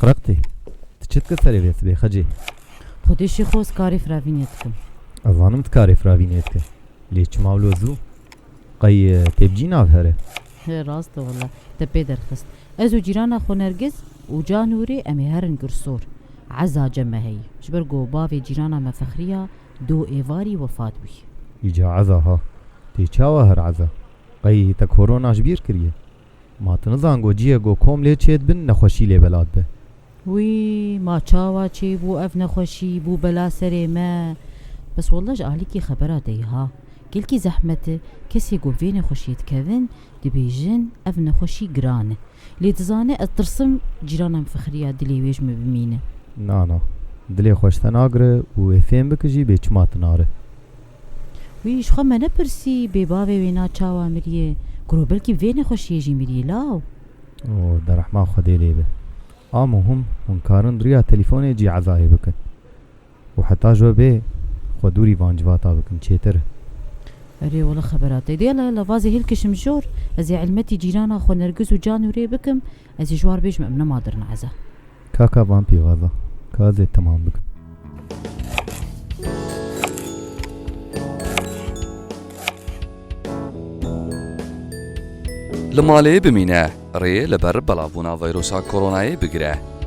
رقرقتي تشت كسري بس بخجي خودشی خوز کاری فراوینیتکم أظنم تكاري فرابينيتك ليش ماولو زو قي تبجي نافهره راست والله تبي درخست ازو جيرانا خو نرجس وجانوري امي هرن قرصور عزا جمع هي شبرقو بافي جيرانا مفخرية دو ايفاري وفات بي يجا عزا ها تي چاوا هر عزا قي تا كورونا جبير كريه ما تنزانگو جيه گو كوم لي چيت بن نخوشي لي بلاد به وي ما چاوا چي بو اف نخوشي بو بلا سري ما بس والله جعليكي خبرات ها كلكي زحمته كسي قوفين خوشيت كevin دبيجن اف نخوشي جرانه لي تزانه الترسم جيرانا مفخرية دلي ويش مبمينه نا دلي خوش تناغره و افهم بكجي بيچمات ناره ويش خو ما نبرسي ببابي وينا چاوا مريه كرو بلكي فين خوشي يجي مريه لاو او در رحمه خدي ليبه هم كارن دريا تليفوني جي عزاي بكن وحتى جو بي خدوري وانجواتا بكن چيتر اري والله خبراتي ديلا فازي هلكش مجور ازي علمتي جيرانا خو نرجس وجانوري بكم ازي جوار بيش مأمنا ما درنا عزا كاكا فامبي غازا كازي تمام بكن لمالي بمينه ري لبر بلافونا فيروسا كوروناي بگره